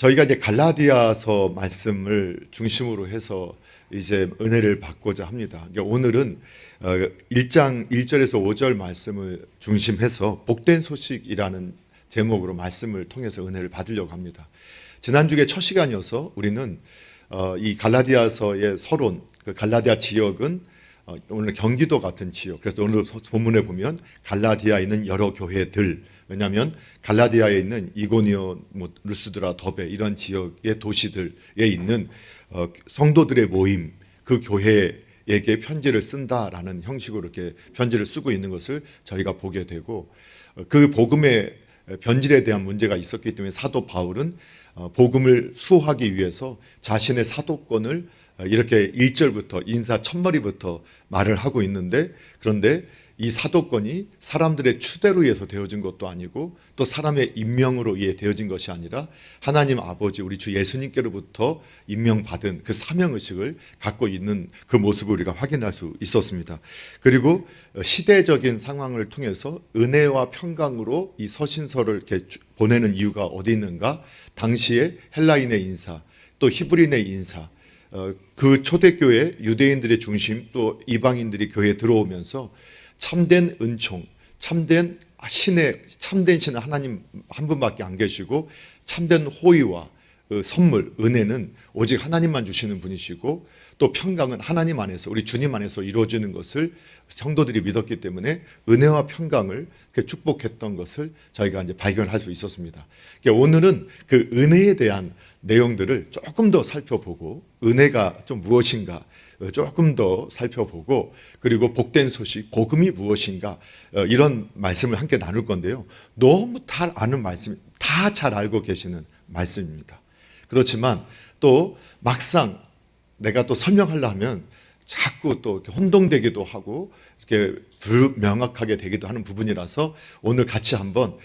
저희가 이제 갈라디아서 말씀을 중심으로 해서 이제 은혜를 받고자 합니다. 그러니까 오늘은 1장 1절에서 5절 말씀을 중심해서 복된 소식이라는 제목으로 말씀을 통해서 은혜를 받으려고 합니다. 지난주에 첫 시간이어서 우리는 이 갈라디아서의 서론, 그 갈라디아 지역은 오늘 경기도 같은 지역. 그래서 오늘 본문에 보면 갈라디아에 있는 여러 교회들, 왜냐하면 갈라디아에 있는 이고니온, 루스드라, 더베 이런 지역의 도시들에 있는 성도들의 모임, 그 교회에게 편지를 쓴다라는 형식으로 이렇게 편지를 쓰고 있는 것을 저희가 보게 되고, 그 복음의 변질에 대한 문제가 있었기 때문에 사도 바울은 복음을 수호하기 위해서 자신의 사도권을 이렇게 1절부터 인사 첫머리부터 말을 하고 있는데, 그런데 이 사도권이 사람들의 추대로 의해서 되어진 것도 아니고 또 사람의 임명으로 의해 되어진 것이 아니라 하나님 아버지 우리 주 예수님께로부터 임명받은 그 사명의식을 갖고 있는 그 모습을 우리가 확인할 수 있었습니다. 그리고 시대적인 상황을 통해서 은혜와 평강으로 이 서신서를 이렇게 보내는 이유가 어디 있는가? 당시에 헬라인의 인사, 또 히브리인의 인사, 그 초대교회 유대인들의 중심, 또 이방인들이 교회에 들어오면서 참된 은총, 참된 신은 하나님 한 분밖에 안 계시고, 참된 호의와 선물, 은혜는 오직 하나님만 주시는 분이시고, 또 평강은 하나님 안에서, 우리 주님 안에서 이루어지는 것을 성도들이 믿었기 때문에 은혜와 평강을 축복했던 것을 저희가 이제 발견할 수 있었습니다. 오늘은 그 은혜에 대한 내용들을 조금 더 살펴보고, 은혜가 좀 무엇인가 조금 더 살펴보고, 그리고 복된 소식, 복음이 무엇인가, 이런 말씀을 함께 나눌 건데요. 너무 잘 아는 말씀, 다 잘 알고 계시는 말씀입니다. 그렇지만 또 막상 내가 또 설명하려면 자꾸 또 이렇게 혼동되기도 하고 이렇게 불명확하게 되기도 하는 부분이라서 오늘 같이 한번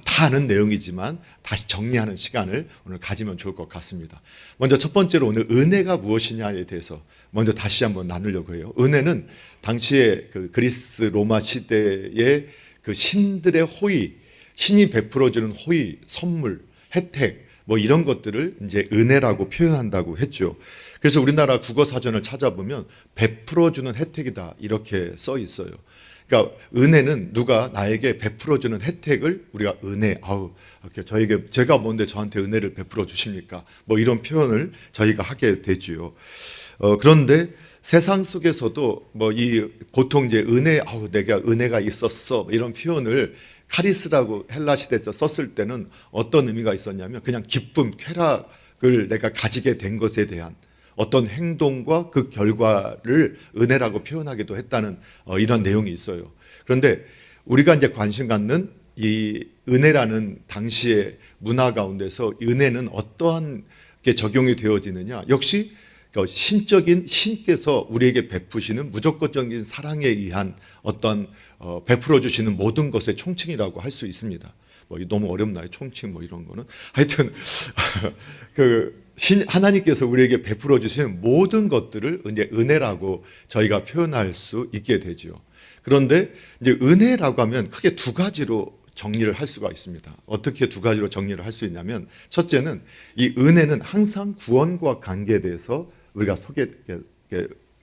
다 아는 내용이지만 다시 정리하는 시간을 오늘 가지면 좋을 것 같습니다. 먼저 첫 번째로 오늘 은혜가 무엇이냐에 대해서 먼저 다시 한번 나누려고 해요. 은혜는 당시에 그 그리스 로마 시대의 그 신들의 호의, 신이 베풀어주는 호의, 선물, 혜택, 이런 것들을 이제 은혜라고 표현한다고 했죠. 그래서 우리나라 국어사전을 찾아보면 베풀어주는 혜택이다 이렇게 써 있어요. 그러니까 은혜는 누가 나에게 베풀어주는 혜택을 우리가 은혜, 저에게 제가 뭔데 저한테 은혜를 베풀어 주십니까? 이런 표현을 저희가 하게 되지요. 그런데 세상 속에서도 보통 이제 은혜, 내가 은혜가 있었어 이런 표현을 카리스라고 헬라 시대에서 썼을 때는 어떤 의미가 있었냐면 그냥 기쁨, 쾌락을 내가 가지게 된 것에 대한 어떤 행동과 그 결과를 은혜라고 표현하기도 했다는 이런 내용이 있어요. 그런데 우리가 이제 관심 갖는 이 은혜라는 당시의 문화 가운데서 은혜는 어떠한 게 적용이 되어지느냐? 역시 신적인 신께서 우리에게 베푸시는 무조건적인 사랑에 의한 어떤 베풀어 주시는 모든 것의 총칭이라고 할 수 있습니다. 너무 어렵나요? 총칭 이런 거는 하여튼 하나님께서 우리에게 베풀어 주시는 모든 것들을 이제 은혜라고 저희가 표현할 수 있게 되죠. 그런데 이제 은혜라고 하면 크게 두 가지로 정리를 할 수가 있습니다. 어떻게 두 가지로 정리를 할 수 있냐면, 첫째는 이 은혜는 항상 구원과 관계에 대해서 우리가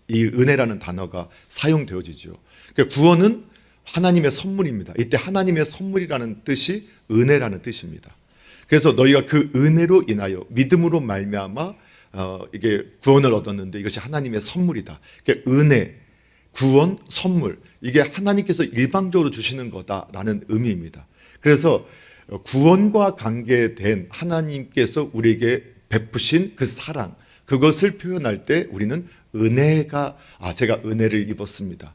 이 은혜라는 단어가 사용되어지죠. 그러니까 구원은 하나님의 선물입니다. 이때 하나님의 선물이라는 뜻이 은혜라는 뜻입니다. 그래서 너희가 그 은혜로 인하여 믿음으로 말미암아 이게 구원을 얻었는데 이것이 하나님의 선물이다. 그러니까 은혜, 구원, 선물, 이게 하나님께서 일방적으로 주시는 거다라는 의미입니다. 그래서 구원과 관계된 하나님께서 우리에게 베푸신 그 사랑, 그것을 표현할 때 우리는 은혜가, 제가 은혜를 입었습니다.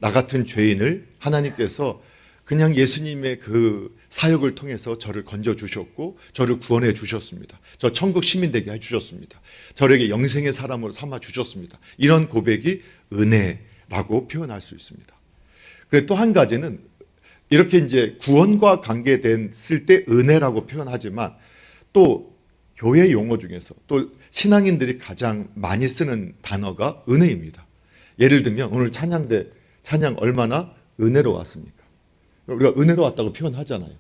나 같은 죄인을 하나님께서 그냥 예수님의 그 사역을 통해서 저를 건져 주셨고 저를 구원해 주셨습니다. 저 천국 시민 되게 해 주셨습니다. 저에게 영생의 사람으로 삼아 주셨습니다. 이런 고백이 은혜라고 표현할 수 있습니다. 그리고 또 한 가지는 이렇게 이제 구원과 관계됐을 때 은혜라고 표현하지만 또 교회 용어 중에서 또 신앙인들이 가장 많이 쓰는 단어가 은혜입니다. 예를 들면 오늘 찬양 얼마나 은혜로 왔습니까? 우리가 은혜로 왔다고 표현하잖아요.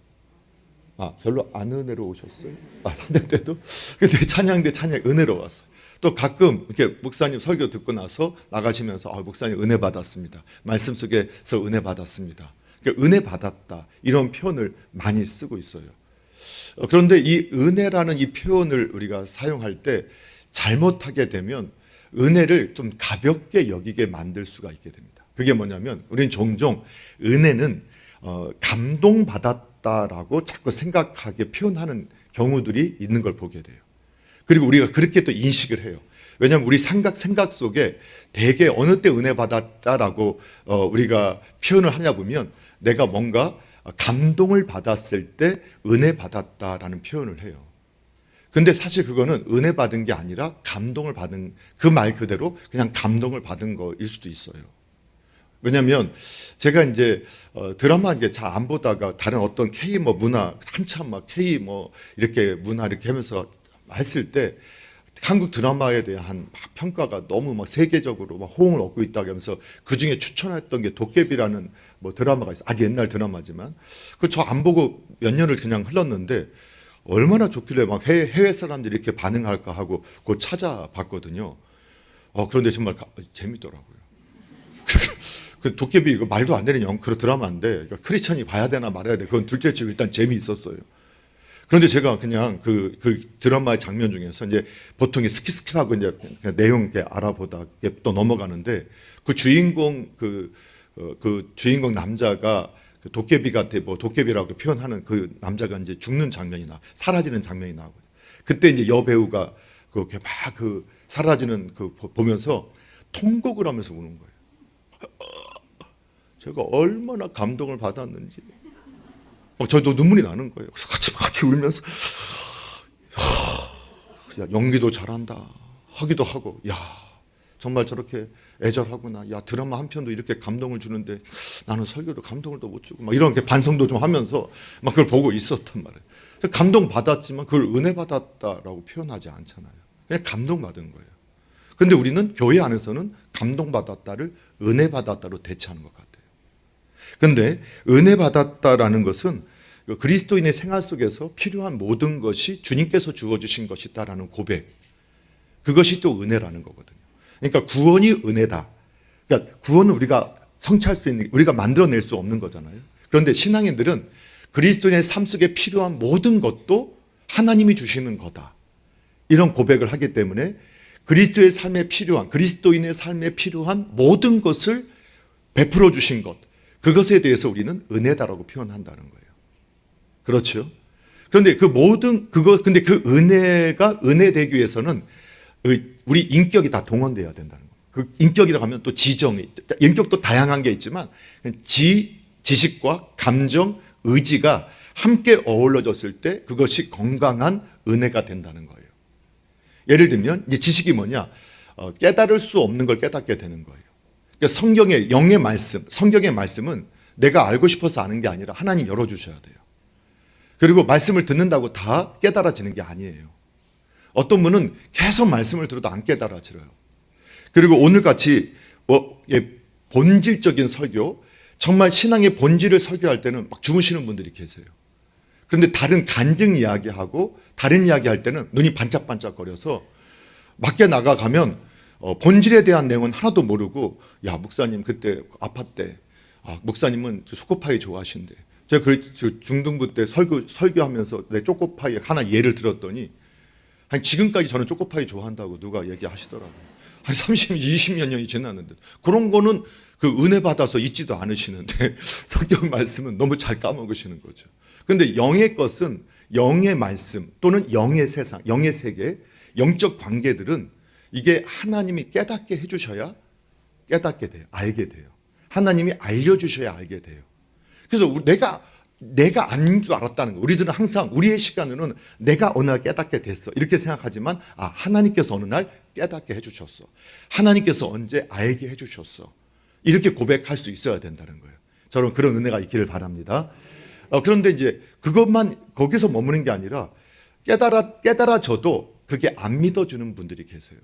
별로 안 은혜로우셨어요? 찬양 때도? 근데 찬양 은혜로웠어요. 또 가끔 이렇게 목사님 설교 듣고 나서 나가시면서 목사님 은혜 받았습니다. 말씀 속에서 은혜 받았습니다. 그러니까 은혜 받았다 이런 표현을 많이 쓰고 있어요. 그런데 이 은혜라는 이 표현을 우리가 사용할 때 잘못하게 되면 은혜를 좀 가볍게 여기게 만들 수가 있게 됩니다. 그게 뭐냐면 우리는 종종 은혜는 감동받았다라고 자꾸 생각하게 표현하는 경우들이 있는 걸 보게 돼요. 그리고 우리가 그렇게 또 인식을 해요. 왜냐하면 우리 생각 속에 대개 어느 때 은혜 받았다라고 우리가 표현을 하냐 보면 내가 뭔가 감동을 받았을 때 은혜 받았다라는 표현을 해요. 근데 사실 그거는 은혜 받은 게 아니라 감동을 받은, 그 말 그대로 그냥 감동을 받은 거일 수도 있어요. 왜냐하면 제가 이제 드라마 이게 잘 안 보다가 다른 어떤 K 문화 한참 막 K 이렇게 문화 이렇게 하면서 했을 때 한국 드라마에 대한 평가가 너무 세계적으로 호응을 얻고 있다고 하면서 그 중에 추천했던 게 도깨비라는 드라마가 있어요. 아주 옛날 드라마지만 그 저 안 보고 몇 년을 그냥 흘렀는데 얼마나 좋길래 해외 사람들이 이렇게 반응할까 하고 그거 찾아봤거든요. 그런데 정말 재밌더라고요. 그 도깨비 이거 말도 안 되는 그런 드라마인데 그러니까 크리스천이 봐야 되나 말아야 돼. 그건 둘째치고 일단 재미있었어요. 그런데 제가 그냥 그 드라마의 장면 중에서 이제 보통 스킵하고 이제 그냥 내용 이렇게 알아보다 또 넘어가는데 그 주인공 그 주인공 남자가 그 도깨비가 도깨비라고 표현하는 그 남자가 이제 죽는 장면이 사라지는 장면이 나오고 그때 이제 여배우가 그렇게 막 사라지는 보면서 통곡을 하면서 우는 거예요. 제가 얼마나 감동을 받았는지. 저도 눈물이 나는 거예요. 그래서 같이 울면서 야, 연기도 잘한다 하기도 하고 야 정말 저렇게 애절하구나. 야 드라마 한 편도 이렇게 감동을 주는데 나는 설교도 감동을 또 못 주고 막 이런 반성도 좀 하면서 막 그걸 보고 있었단 말이에요. 감동 받았지만 그걸 은혜 받았다라고 표현하지 않잖아요. 그냥 감동 받은 거예요. 근데 우리는 교회 안에서는 감동 받았다를 은혜 받았다로 대체하는 것 같아요. 근데 은혜 받았다라는 것은 그리스도인의 생활 속에서 필요한 모든 것이 주님께서 주어주신 것이다라는 고백, 그것이 또 은혜라는 거거든요. 그러니까 구원이 은혜다. 그러니까 구원은 우리가 성취할 수 있는, 우리가 만들어낼 수 없는 거잖아요. 그런데 신앙인들은 그리스도인의 삶 속에 필요한 모든 것도 하나님이 주시는 거다. 이런 고백을 하기 때문에 그리스도의 삶에 필요한, 그리스도인의 삶에 필요한 모든 것을 베풀어 주신 것, 그것에 대해서 우리는 은혜다라고 표현한다는 거예요. 그렇죠? 그런데 근데 그 은혜가 은혜되기 위해서는 우리 인격이 다 동원되어야 된다는 거예요. 그 인격이라고 하면 또 인격도 다양한 게 있지만 지식과 감정, 의지가 함께 어우러졌을 때 그것이 건강한 은혜가 된다는 거예요. 예를 들면 이제 지식이 뭐냐? 깨달을 수 없는 걸 깨닫게 되는 거예요. 그러니까 성경의 영의 말씀, 성경의 말씀은 내가 알고 싶어서 아는 게 아니라 하나님 열어주셔야 돼요. 그리고 말씀을 듣는다고 다 깨달아지는 게 아니에요. 어떤 분은 계속 말씀을 들어도 안 깨달아져요. 그리고 오늘같이 본질적인 설교, 정말 신앙의 본질을 설교할 때는 막 주무시는 분들이 계세요. 그런데 다른 간증 이야기하고 다른 이야기할 때는 눈이 반짝반짝거려서 밖에 나가가면 본질에 대한 내용은 하나도 모르고 야 목사님 그때 아팠대. 목사님은 초코파이 좋아하신대. 제가 중등부 때 설교하면서 내 초코파이 하나 예를 들었더니 지금까지 저는 초코파이 좋아한다고 누가 얘기하시더라고요. 한 20몇 년이 지났는데 그런 거는 그 은혜 받아서 잊지도 않으시는데 성경 말씀은 너무 잘 까먹으시는 거죠. 그런데 영의 것은 영의 말씀 또는 영의 세상, 영의 세계, 영적 관계들은 이게 하나님이 깨닫게 해주셔야 깨닫게 돼요. 알게 돼요. 하나님이 알려주셔야 알게 돼요. 그래서 내가 아닌 줄 알았다는 거. 우리들은 항상 우리의 시간으로는 내가 어느 날 깨닫게 됐어 이렇게 생각하지만 하나님께서 어느 날 깨닫게 해주셨어. 하나님께서 언제 알게 해주셨어. 이렇게 고백할 수 있어야 된다는 거예요. 저는 그런 은혜가 있기를 바랍니다. 그런데 이제 그것만 거기서 머무는 게 아니라 깨달아져도 그게 안 믿어주는 분들이 계세요.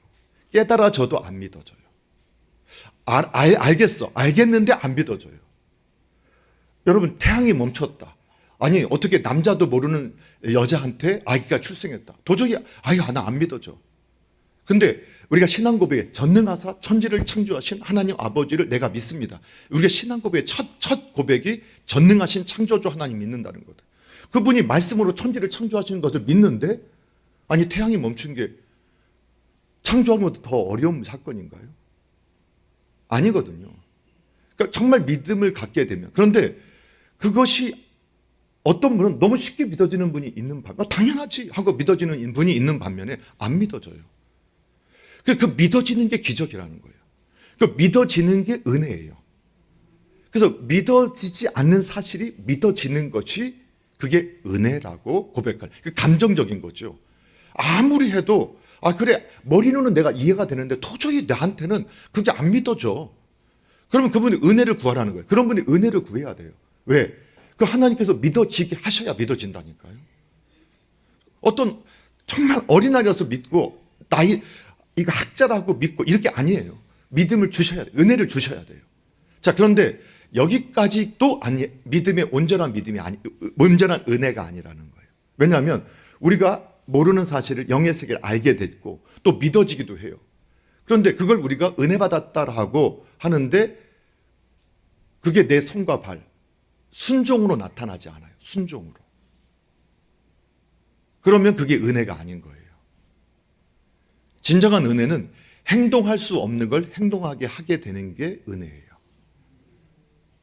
깨달아져도 안 믿어져요. 알겠어. 알겠는데 안 믿어져요. 여러분 태양이 멈췄다. 아니 어떻게 남자도 모르는 여자한테 아기가 출생했다. 도저히 아이가 나 안 믿어져. 근데 우리가 신앙 고백에 전능하사 천지를 창조하신 하나님 아버지를 내가 믿습니다. 우리가 신앙 고백의 첫 고백이 전능하신 창조주 하나님 믿는다는 거다. 그분이 말씀으로 천지를 창조하시는 것을 믿는데 아니 태양이 멈춘 게 창조하는 것도 더 어려운 사건인가요? 아니거든요. 그러니까 정말 믿음을 갖게 되면, 그런데 그것이 어떤 분은 너무 쉽게 믿어지는 분이 있는 반면 당연하지 하고 믿어지는 분이 있는 반면에 안 믿어져요. 그 믿어지는 게 기적이라는 거예요. 그 믿어지는 게 은혜예요. 그래서 믿어지지 않는 사실이 믿어지는 것이 그게 은혜라고 고백할, 그 감정적인 거죠. 아무리 해도 그래 머리로는 내가 이해가 되는데 도저히 나한테는 그게 안 믿어져. 그러면 그분이 은혜를 구하라는 거예요. 그런 분이 은혜를 구해야 돼요. 왜? 그 하나님께서 믿어지게 하셔야 믿어진다니까요. 어떤 정말 어린아이라서 믿고 나이 이거 학자라고 믿고 이렇게 아니에요. 믿음을 주셔야 돼요. 은혜를 주셔야 돼요. 자, 그런데 여기까지도 아니, 믿음의 온전한 믿음이 아니, 온전한 은혜가 아니라는 거예요. 왜냐하면 우리가 모르는 사실을 영의 세계를 알게 됐고 또 믿어지기도 해요. 그런데 그걸 우리가 은혜 받았다라고 하는데 그게 내 손과 발, 순종으로 나타나지 않아요. 순종으로. 그러면 그게 은혜가 아닌 거예요. 진정한 은혜는 행동할 수 없는 걸 행동하게 하게 되는 게 은혜예요.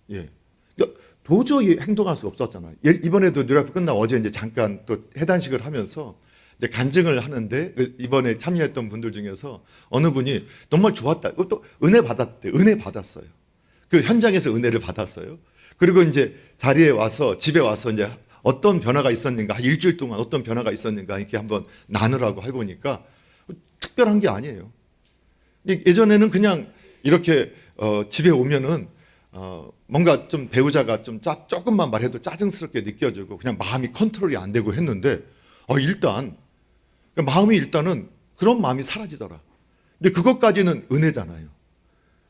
예. 그러니까 도저히 행동할 수 없었잖아요. 이번에도 뉴라이프 끝나고 어제 이제 잠깐 또 해단식을 하면서 이제 간증을 하는데 이번에 참여했던 분들 중에서 어느 분이 정말 좋았다. 또 은혜 받았대. 은혜 받았어요. 그 현장에서 은혜를 받았어요. 그리고 이제 자리에 와서 집에 와서 이제 어떤 변화가 있었는가, 한 일주일 동안 어떤 변화가 있었는가 이렇게 한번 나누라고 해보니까 특별한 게 아니에요. 예전에는 그냥 이렇게 집에 오면은 뭔가 좀 배우자가 좀 조금만 말해도 짜증스럽게 느껴지고 그냥 마음이 컨트롤이 안 되고 했는데 일단 마음이 일단은 그런 마음이 사라지더라. 근데 그것까지는 은혜잖아요.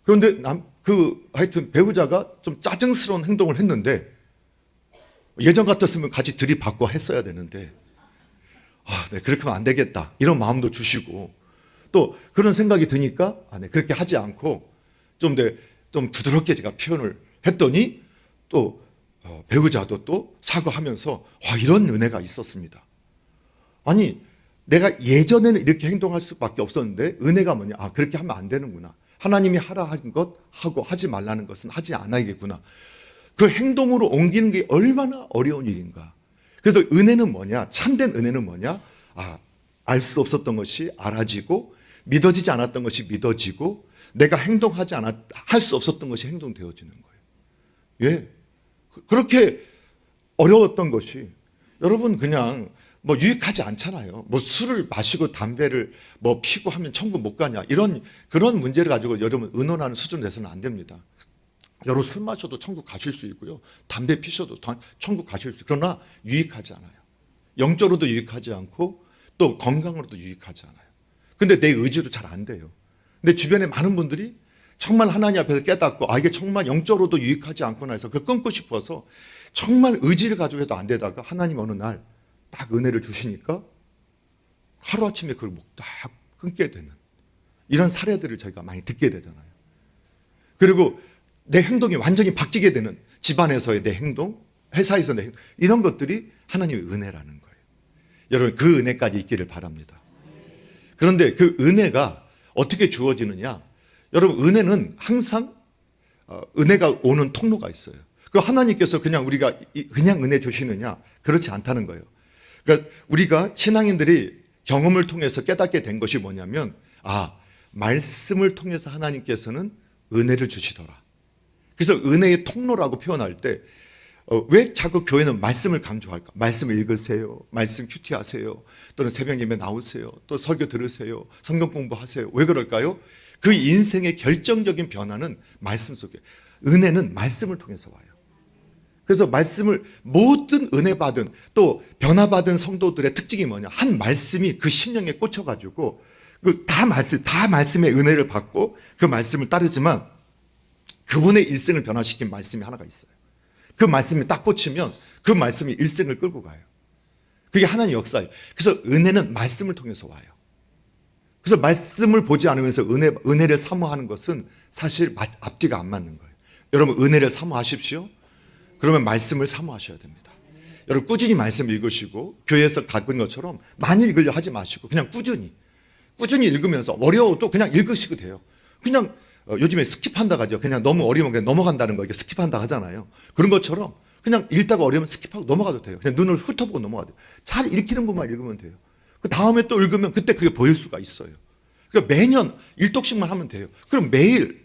그런데 하여튼 배우자가 좀 짜증스러운 행동을 했는데 예전 같았으면 같이 들이받고 했어야 되는데 네, 그렇게 하면 안 되겠다 이런 마음도 주시고 또 그런 생각이 드니까 네, 그렇게 하지 않고 좀 부드럽게 제가 표현을 했더니 또 배우자도 또 사과하면서 이런 은혜가 있었습니다. 아니 내가 예전에는 이렇게 행동할 수밖에 없었는데 은혜가 뭐냐? 그렇게 하면 안 되는구나. 하나님이 하라 하신 것 하고 하지 말라는 것은 하지 않아야겠구나. 그 행동으로 옮기는 게 얼마나 어려운 일인가. 그래서 은혜는 뭐냐? 참된 은혜는 뭐냐? 알 수 없었던 것이 알아지고 믿어지지 않았던 것이 믿어지고 내가 행동하지 할 수 없었던 것이 행동되어지는 거예요. 예. 그렇게 어려웠던 것이 여러분 그냥 유익하지 않잖아요. 술을 마시고 담배를 피고 하면 천국 못 가냐. 그런 문제를 가지고 여러분 의논하는 수준으로 돼서는 안 됩니다. 여러분 술 마셔도 천국 가실 수 있고요. 담배 피셔도 천국 가실 수 있어요. 그러나 유익하지 않아요. 영적으로도 유익하지 않고 또 건강으로도 유익하지 않아요. 근데 내 의지도 잘 안 돼요. 근데 주변에 많은 분들이 정말 하나님 앞에서 깨닫고 이게 정말 영적으로도 유익하지 않구나 해서 그걸 끊고 싶어서 정말 의지를 가지고 해도 안 되다가 하나님 어느 날 딱 은혜를 주시니까 하루아침에 그걸 딱 끊게 되는 이런 사례들을 저희가 많이 듣게 되잖아요. 그리고 내 행동이 완전히 바뀌게 되는 집안에서의 내 행동, 회사에서 내 행동, 이런 것들이 하나님의 은혜라는 거예요. 여러분 그 은혜까지 있기를 바랍니다. 그런데 그 은혜가 어떻게 주어지느냐? 여러분 은혜는 항상 은혜가 오는 통로가 있어요. 그 하나님께서 그냥 우리가 그냥 은혜 주시느냐? 그렇지 않다는 거예요. 그러니까 우리가 신앙인들이 경험을 통해서 깨닫게 된 것이 뭐냐면 말씀을 통해서 하나님께서는 은혜를 주시더라. 그래서 은혜의 통로라고 표현할 때 왜 자꾸 교회는 말씀을 강조할까? 말씀을 읽으세요. 말씀 큐티하세요. 또는 새벽 예배 나오세요. 또 설교 들으세요. 성경 공부하세요. 왜 그럴까요? 그 인생의 결정적인 변화는 말씀 속에, 은혜는 말씀을 통해서 와요. 그래서 말씀을 모든 은혜 받은 또 변화 받은 성도들의 특징이 뭐냐? 한 말씀이 그 심령에 꽂혀가지고 다 말씀의 은혜를 받고 그 말씀을 따르지만 그분의 일생을 변화시킨 말씀이 하나가 있어요. 그 말씀이 딱 꽂히면 그 말씀이 일생을 끌고 가요. 그게 하나님의 역사예요. 그래서 은혜는 말씀을 통해서 와요. 그래서 말씀을 보지 않으면서 은혜를 사모하는 것은 사실 앞뒤가 안 맞는 거예요. 여러분, 은혜를 사모하십시오. 그러면 말씀을 사모하셔야 됩니다. 여러분, 꾸준히 말씀 읽으시고 교회에서 가꾼 것처럼 많이 읽으려 하지 마시고 그냥 꾸준히 읽으면서 어려워도 그냥 읽으시고 돼요. 그냥 요즘에 스킵한다고 하죠. 그냥 너무 어려우면 그냥 넘어간다는 거, 이게 스킵한다 하잖아요. 그런 것처럼 그냥 읽다가 어려우면 스킵하고 넘어가도 돼요. 그냥 눈을 훑어보고 넘어가도 돼요. 잘 읽히는 부분만 읽으면 돼요. 그 다음에 또 읽으면 그때 그게 보일 수가 있어요. 그러니까 매년 1독씩만 하면 돼요. 그럼 매일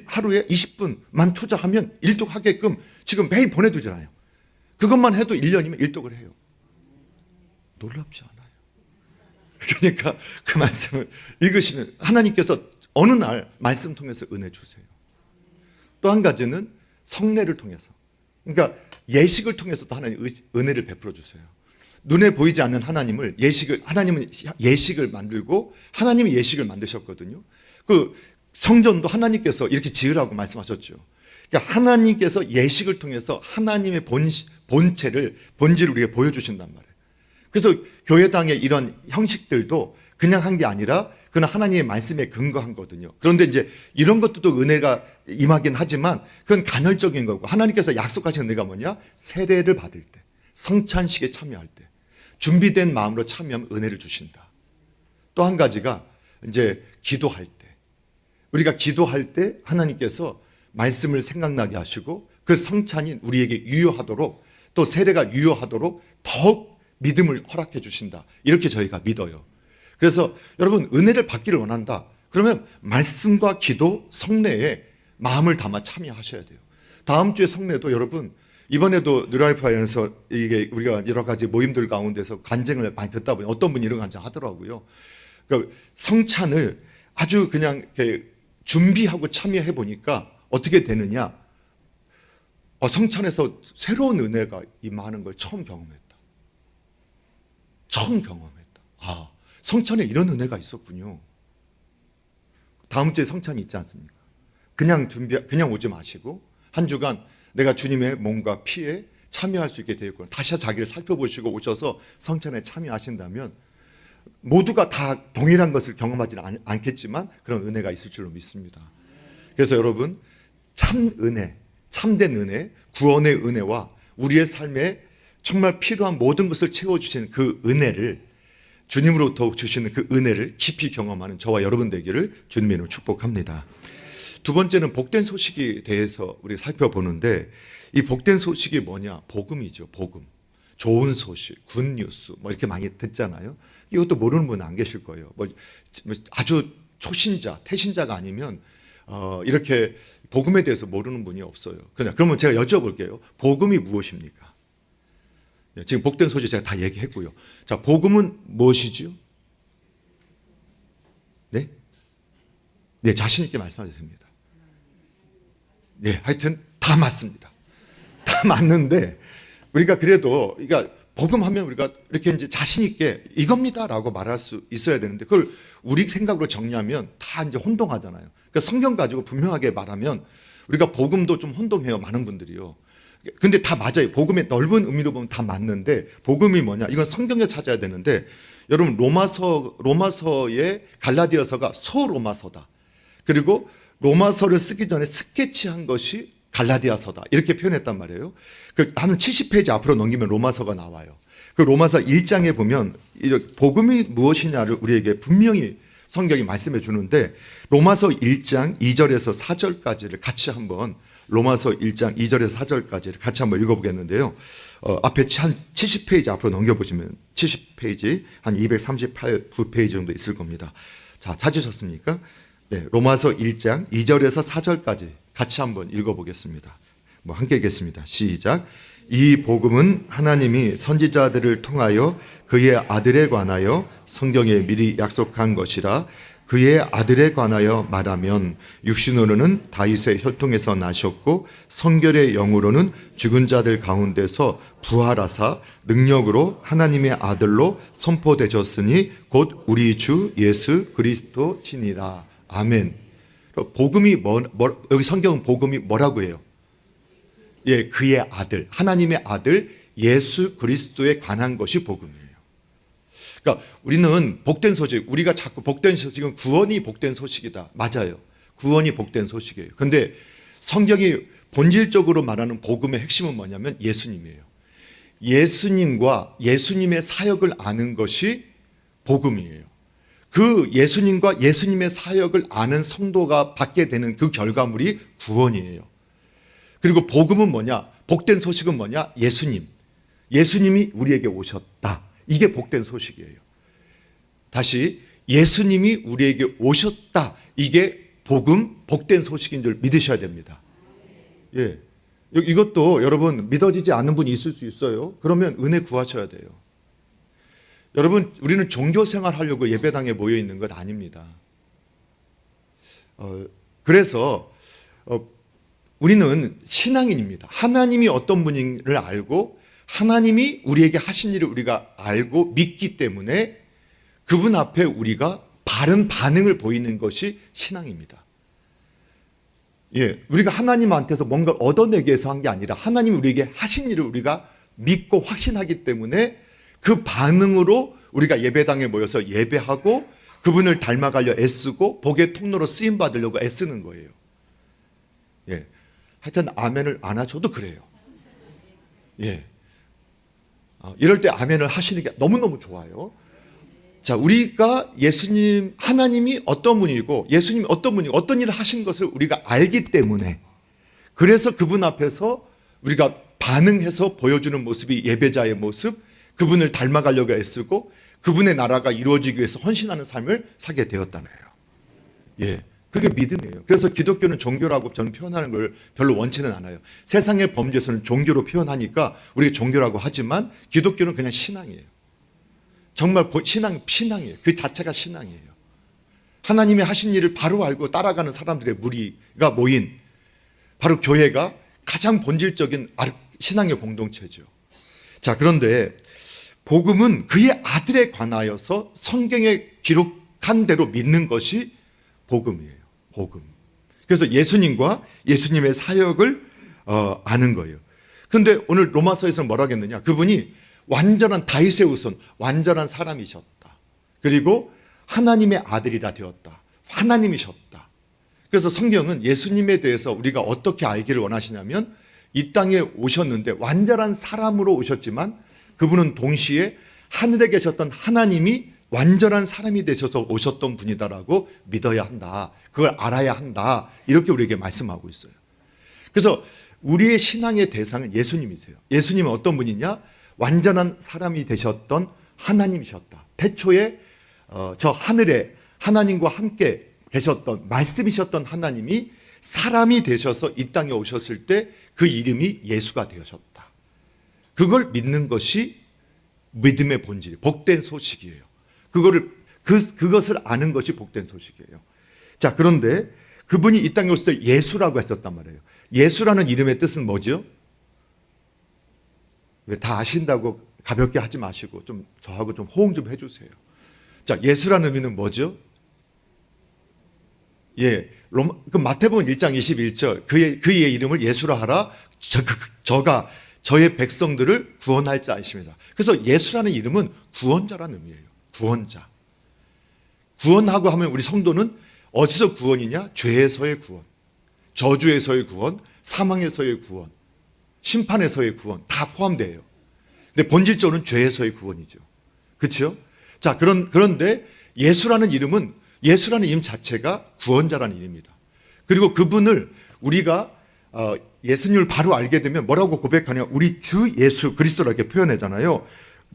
하루에 20분만 투자하면 1독하게끔 지금 매일 보내두잖아요. 그것만 해도 1년이면 1독을 해요. 놀랍지 않아요? 그러니까 그 말씀을 읽으시면 하나님께서 어느 날 말씀 통해서 은혜 주세요. 또 한 가지는 성례를 통해서, 그러니까 예식을 통해서도 하나님 은혜를 베풀어 주세요. 눈에 보이지 않는 하나님은 예식을 만들고 하나님이 예식을 만드셨거든요. 그 성전도 하나님께서 이렇게 지으라고 말씀하셨죠. 그러니까 하나님께서 예식을 통해서 하나님의 본질을 우리에게 보여주신단 말이에요. 그래서 교회당의 이런 형식들도 그냥 한 게 아니라 그는 하나님의 말씀에 근거한 거거든요. 그런데 이제 이런 것도 은혜가 임하긴 하지만 그건 간헐적인 거고, 하나님께서 약속하신 은혜가 뭐냐? 세례를 받을 때, 성찬식에 참여할 때, 준비된 마음으로 참여하면 은혜를 주신다. 또 한 가지가 이제 기도할 때, 우리가 기도할 때 하나님께서 말씀을 생각나게 하시고 그 성찬이 우리에게 유효하도록, 또 세례가 유효하도록 더욱 믿음을 허락해 주신다. 이렇게 저희가 믿어요. 그래서 여러분, 은혜를 받기를 원한다. 그러면 말씀과 기도, 성례에 마음을 담아 참여하셔야 돼요. 다음 주에 성례도 여러분, 이번에도 뉴라이프에서 이게 우리가 여러 가지 모임들 가운데서 간증을 많이 듣다 보니 어떤 분이 이런 간증 하더라고요. 그러니까 성찬을 아주 그냥 이렇게 준비하고 참여해 보니까 어떻게 되느냐? 성찬에서 새로운 은혜가 임하는 걸 처음 경험했다. 아, 성찬에 이런 은혜가 있었군요. 다음 주에 성찬이 있지 않습니까? 그냥 오지 마시고 한 주간 내가 주님의 몸과 피에 참여할 수 있게 되었구나. 다시 자기를 살펴보시고 오셔서 성찬에 참여하신다면 모두가 다 동일한 것을 경험하지는 않겠지만 그런 은혜가 있을 줄로 믿습니다. 그래서 여러분, 참된 은혜, 구원의 은혜와 우리의 삶에 정말 필요한 모든 것을 채워주시는 그 은혜를, 주님으로부터 주시는 그 은혜를 깊이 경험하는 저와 여러분 되기를 주님의 이름으로 축복합니다. 두 번째는 복된 소식에 대해서 우리 살펴보는데, 이 복된 소식이 뭐냐? 복음이죠. 복음. 좋은 소식, 굿뉴스 뭐 이렇게 많이 듣잖아요. 이것도 모르는 분은 안 계실 거예요. 아주 초신자, 태신자가 아니면 이렇게 복음에 대해서 모르는 분이 없어요. 그러면 제가 여쭤볼게요. 복음이 무엇입니까? 지금 복된 소식 제가 다 얘기했고요. 자, 복음은 무엇이지요? 네? 네, 자신 있게 말씀하셔도 됩니다. 네, 하여튼 다 맞습니다. 다 맞는데 우리가 그래도, 그러니까 복음하면 우리가 이렇게 이제 자신 있게 이겁니다라고 말할 수 있어야 되는데 그걸 우리 생각으로 정리하면 다 이제 혼동하잖아요. 그러니까 성경 가지고 분명하게 말하면 우리가 복음도 좀 혼동해요, 많은 분들이요. 근데 다 맞아요. 복음의 넓은 의미로 보면 다 맞는데 복음이 뭐냐? 이건 성경에 찾아야 되는데, 여러분, 로마서의 갈라디아서가 소로마서다. 그리고 로마서를 쓰기 전에 스케치한 것이 갈라디아서다. 이렇게 표현했단 말이에요. 한 70페이지 앞으로 넘기면 로마서가 나와요. 그 로마서 1장에 보면 복음이 무엇이냐를 우리에게 분명히 성경이 말씀해 주는데, 로마서 1장 2절에서 4절까지를 같이 한번, 로마서 1장 2절에서 4절까지를 같이 한번 읽어보겠는데요. 앞에 한 70페이지 앞으로 넘겨보시면 70페이지, 한 238페이지 정도 있을 겁니다. 자, 찾으셨습니까? 네, 로마서 1장 2절에서 4절까지 같이 한번 읽어보겠습니다. 함께 읽겠습니다. 시작. 이 복음은 하나님이 선지자들을 통하여 그의 아들에 관하여 성경에 미리 약속한 것이라. 그의 아들에 관하여 말하면 육신으로는 다윗의 혈통에서 나셨고 성결의 영으로는 죽은 자들 가운데서 부활하사 능력으로 하나님의 아들로 선포되셨으니 곧 우리 주 예수 그리스도시니라. 아멘. 복음이 여기 성경은 복음이 뭐라고 해요? 예, 그의 아들, 하나님의 아들 예수 그리스도에 관한 것이 복음이에요. 그러니까 우리는 복된 소식, 우리가 자꾸 복된 소식은 구원이 복된 소식이다. 맞아요. 구원이 복된 소식이에요. 그런데 성경이 본질적으로 말하는 복음의 핵심은 뭐냐면 예수님이에요. 예수님과 예수님의 사역을 아는 것이 복음이에요. 그 예수님과 예수님의 사역을 아는 성도가 받게 되는 그 결과물이 구원이에요. 그리고 복음은 뭐냐? 복된 소식은 뭐냐? 예수님. 예수님이 우리에게 오셨다. 이게 복된 소식이에요. 다시 예수님이 우리에게 오셨다. 이게 복음, 복된 소식인 줄 믿으셔야 됩니다. 예. 이것도 여러분 믿어지지 않는 분이 있을 수 있어요. 그러면 은혜 구하셔야 돼요. 여러분, 우리는 종교 생활 하려고 예배당에 모여 있는 것 아닙니다. 그래서 우리는 신앙인입니다. 하나님이 어떤 분인지를 알고 하나님이 우리에게 하신 일을 우리가 알고 믿기 때문에 그분 앞에 우리가 바른 반응을 보이는 것이 신앙입니다. 예, 우리가 하나님한테서 뭔가 얻어내기 위해서 한 게 아니라 하나님이 우리에게 하신 일을 우리가 믿고 확신하기 때문에 그 반응으로 우리가 예배당에 모여서 예배하고 그분을 닮아가려 애쓰고 복의 통로로 쓰임 받으려고 애쓰는 거예요. 예, 하여튼 아멘을 안 하셔도 그래요. 예, 이럴 때 아멘을 하시는 게 너무너무 좋아요. 자, 우리가 예수님, 하나님이 어떤 분이고 예수님이 어떤 분이고 어떤 일을 하신 것을 우리가 알기 때문에 그래서 그분 앞에서 우리가 반응해서 보여주는 모습이 예배자의 모습, 그분을 닮아가려고 애쓰고 그분의 나라가 이루어지기 위해서 헌신하는 삶을 살게 되었다네요. 예, 그게 믿음이에요. 그래서 기독교는 종교라고 저는 표현하는 걸 별로 원치는 않아요. 세상의 범죄에서는 종교로 표현하니까 우리가 종교라고 하지만 기독교는 그냥 신앙이에요. 정말 신앙이에요. 그 자체가 신앙이에요. 하나님이 하신 일을 바로 알고 따라가는 사람들의 무리가 모인 바로 교회가 가장 본질적인 신앙의 공동체죠. 자, 그런데 복음은 그의 아들에 관하여서 성경에 기록한 대로 믿는 것이 복음이에요. 복음. 그래서 예수님과 예수님의 사역을 아는 거예요. 그런데 오늘 로마서에서는 뭐라고 했느냐? 그분이 완전한 다윗의 후손, 완전한 사람이셨다. 그리고 하나님의 아들이 다 되었다. 하나님이셨다. 그래서 성경은 예수님에 대해서 우리가 어떻게 알기를 원하시냐면 이 땅에 오셨는데 완전한 사람으로 오셨지만 그분은 동시에 하늘에 계셨던 하나님이 완전한 사람이 되셔서 오셨던 분이다라고 믿어야 한다. 그걸 알아야 한다. 이렇게 우리에게 말씀하고 있어요. 그래서 우리의 신앙의 대상은 예수님이세요. 예수님은 어떤 분이냐? 완전한 사람이 되셨던 하나님이셨다. 태초에 저 하늘에 하나님과 함께 계셨던 말씀이셨던 하나님이 사람이 되셔서 이 땅에 오셨을 때 그 이름이 예수가 되셨다. 그걸 믿는 것이 믿음의 본질, 복된 소식이에요. 그것을 아는 것이 복된 소식이에요. 자, 그런데 그분이 이 땅에 오실 때 예수라고 했었단 말이에요. 예수라는 이름의 뜻은 뭐죠? 왜 다 아신다고 가볍게 하지 마시고 좀 저하고 좀 호응 좀 해주세요. 자, 예수라는 의미는 뭐죠? 예, 그 마태복음 1장 21절 그의 이름을 예수라 하라. 저가 저의 백성들을 구원할 자이십니다. 그래서 예수라는 이름은 구원자라는 의미예요. 구원자. 구원하고 하면 우리 성도는 어디서 구원이냐? 죄에서의 구원, 저주에서의 구원, 사망에서의 구원, 심판에서의 구원 다 포함돼요. 근데 본질적으로는 죄에서의 구원이죠. 그렇죠? 자, 그런데 예수라는 이름 자체가 구원자라는 이름입니다. 그리고 그분을 우리가 예수님을 바로 알게 되면 뭐라고 고백하냐? 우리 주 예수 그리스도라고 표현하잖아요.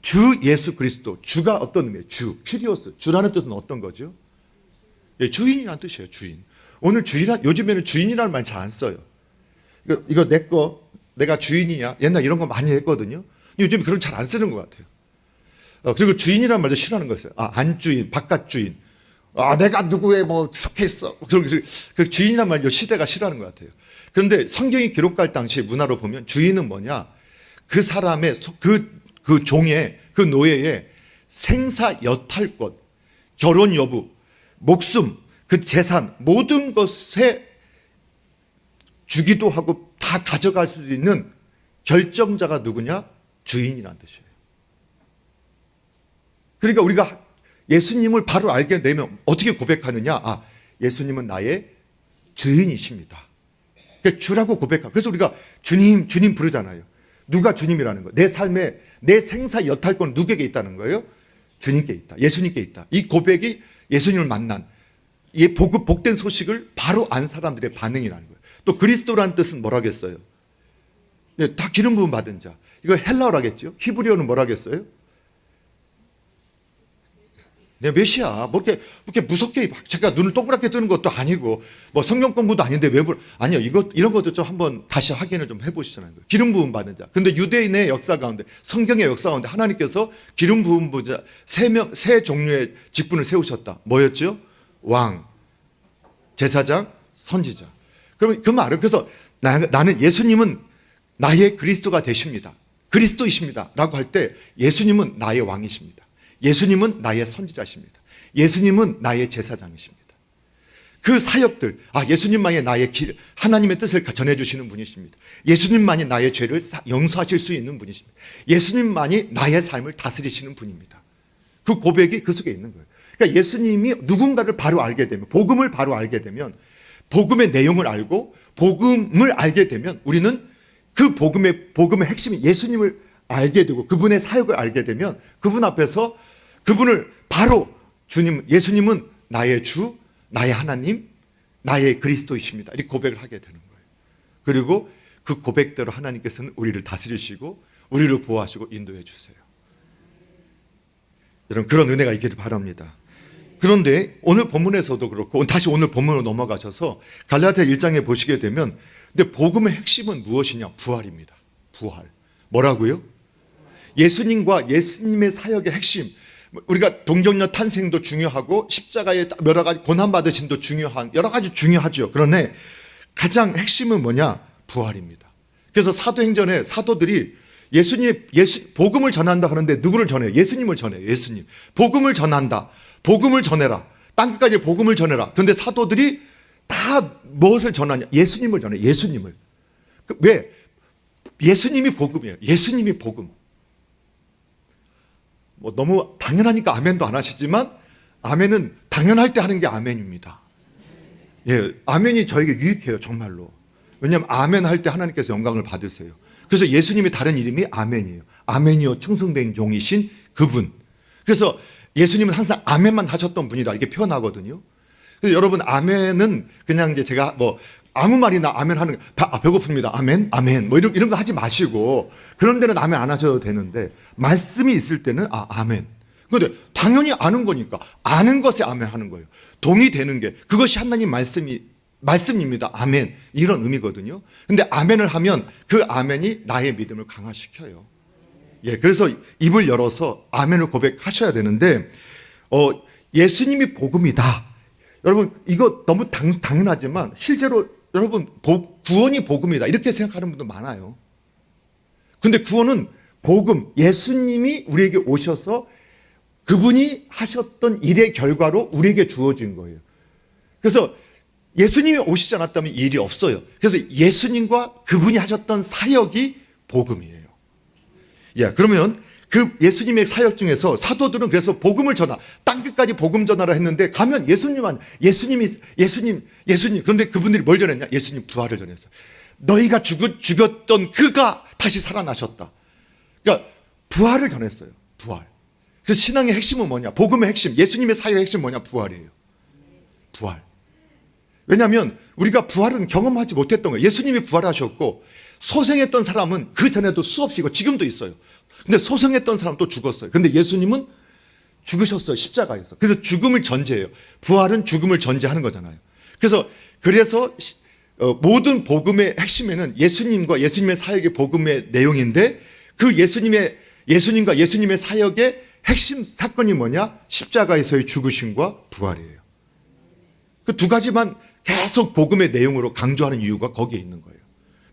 주 예수 그리스도. 주가 어떤 의미예요? 주. 큐리오스. 주라는 뜻은 어떤 거죠? 예, 주인이라는 뜻이에요. 주인. 오늘 요즘에는 주인이라는 말 잘 안 써요. 이거 내 거, 내가 주인이야. 옛날 이런 거 많이 했거든요. 요즘 그런 잘 안 쓰는 것 같아요. 그리고 주인이라는 말도 싫어하는 거였어요. 안주인, 바깥 주인. 내가 누구의 속해 있어. 그 주인이라는 말 시대가 싫어하는 것 같아요. 그런데 성경이 기록할 당시 문화로 보면 주인은 뭐냐? 그 사람의 그 종의 그 노예의 생사 여탈권, 결혼 여부, 목숨, 그 재산 모든 것에 주기도 하고 다 다 가져갈 수 있는 결정자가 누구냐? 주인이라는 뜻이에요. 그러니까 우리가 예수님을 바로 알게 되면 어떻게 고백하느냐? 아, 예수님은 나의 주인이십니다. 그러니까 주라고 고백하고. 그래서 우리가 주님, 주님 부르잖아요. 누가 주님이라는 거예요? 내 삶에, 내 생사 여탈권 누구에게 있다는 거예요? 주님께 있다. 예수님께 있다. 이 고백이 예수님을 만난 이 복된 소식을 바로 안 사람들의 반응이라는 거예요. 또 그리스도라는 뜻은 뭐라겠어요? 네, 다 기름 부음 받은 자. 이거 헬라어라겠죠? 히브리어는 뭐라겠어요? 네, 메시아. 뭐 이렇게 무섭게 제가 눈을 동그랗게 뜨는 것도 아니고, 뭐 성경 공부도 아닌데 왜 아니요. 이런 것도 좀 한번 다시 확인을 좀 해보시잖아요. 기름 부음 받은 자. 근데 유대인의 역사 가운데, 성경의 역사 가운데 하나님께서 기름 부음 받은 자 세 종류의 직분을 세우셨다. 뭐였죠? 왕, 제사장, 선지자. 그러면 그 말은, 그래서 나는 예수님은 나의 그리스도가 되십니다. 그리스도이십니다. 라고 할 때 예수님은 나의 왕이십니다. 예수님은 나의 선지자십니다. 예수님은 나의 제사장이십니다. 그 사역들, 예수님만이 나의 하나님의 뜻을 전해주시는 분이십니다. 예수님만이 나의 죄를 용서하실 수 있는 분이십니다. 예수님만이 나의 삶을 다스리시는 분입니다. 그 고백이 그 속에 있는 거예요. 그러니까 예수님이 누군가를 바로 알게 되면, 복음을 바로 알게 되면, 복음의 내용을 알고 복음을 알게 되면 우리는 그 복음의 핵심이 예수님을 알게 되고 그분의 사역을 알게 되면 그분 앞에서 그분을 바로 예수님은 나의 주, 나의 하나님, 나의 그리스도이십니다. 이렇게 고백을 하게 되는 거예요. 그리고 그 고백대로 하나님께서는 우리를 다스리시고 우리를 보호하시고 인도해 주세요. 여러분, 그런 은혜가 있기를 바랍니다. 그런데 오늘 본문에서도 그렇고, 다시 오늘 본문으로 넘어가셔서 갈라디아 1장에 보시게 되면, 근데 복음의 핵심은 무엇이냐? 부활입니다. 부활. 뭐라고요? 예수님과 예수님의 사역의 핵심. 우리가 동정녀 탄생도 중요하고 십자가의 여러 가지 고난받으심도 중요한, 여러 가지 중요하죠. 그런데 가장 핵심은 뭐냐? 부활입니다. 그래서 사도행전에 사도들이 복음을 전한다 하는데 누구를 전해요? 예수님을 전해요. 예수님. 복음을 전한다. 복음을 전해라. 땅끝까지 복음을 전해라. 그런데 사도들이 다 무엇을 전하냐? 예수님을 전해요. 예수님을. 왜? 예수님이 복음이에요. 예수님이 복음. 뭐 너무 당연하니까 아멘도 안 하시지만, 아멘은 당연할 때 하는 게 아멘입니다. 예, 아멘이 저에게 유익해요, 정말로. 왜냐하면 아멘 할 때 하나님께서 영광을 받으세요. 그래서 예수님의 다른 이름이 아멘이에요. 아멘이요 충성된 종이신 그분. 그래서 예수님은 항상 아멘만 하셨던 분이다, 이렇게 표현하거든요. 그래서 여러분, 아멘은 그냥 이제 제가 뭐 아무 말이나 아멘 하는 배고픕니다. 아멘, 아멘. 뭐 이런 거 하지 마시고, 그런 데는 아멘 안 하셔도 되는데, 말씀이 있을 때는 아멘. 그런데 당연히 아는 거니까 아는 것에 아멘 하는 거예요. 동의되는 게 그것이 하나님 말씀입니다. 아멘. 이런 의미거든요. 근데 아멘을 하면 그 아멘이 나의 믿음을 강화시켜요. 예, 그래서 입을 열어서 아멘을 고백하셔야 되는데, 예수님이 복음이다. 여러분, 이거 너무 당연하지만 실제로 여러분, 구원이 복음이다, 이렇게 생각하는 분도 많아요. 근데 구원은 복음, 예수님이 우리에게 오셔서 그분이 하셨던 일의 결과로 우리에게 주어진 거예요. 그래서 예수님이 오시지 않았다면 이 일이 없어요. 그래서 예수님과 그분이 하셨던 사역이 복음이에요. 예, 그러면 그 예수님의 사역 중에서 사도들은 그래서 복음을 전하, 땅끝까지 복음 전하라 했는데, 가면 예수님. 그런데 그분들이 뭘 전했냐? 예수님 부활을 전했어요. 너희가 죽였던 그가 다시 살아나셨다. 그러니까 부활을 전했어요. 부활. 그래서 신앙의 핵심은 뭐냐? 복음의 핵심, 예수님의 사역의 핵심은 뭐냐? 부활이에요. 부활. 왜냐하면 우리가 부활은 경험하지 못했던 거예요. 예수님이 부활하셨고, 소생했던 사람은 그 전에도 수없이 있고 지금도 있어요. 근데 소생했던 사람 또 죽었어요. 근데 예수님은 죽으셨어요. 십자가에서. 그래서 죽음을 전제해요. 부활은 죽음을 전제하는 거잖아요. 그래서 모든 복음의 핵심에는 예수님과 예수님의 사역의 복음의 내용인데, 그 예수님과 예수님의 사역의 핵심 사건이 뭐냐? 십자가에서의 죽으심과 부활이에요. 그 두 가지만 계속 복음의 내용으로 강조하는 이유가 거기에 있는 거예요.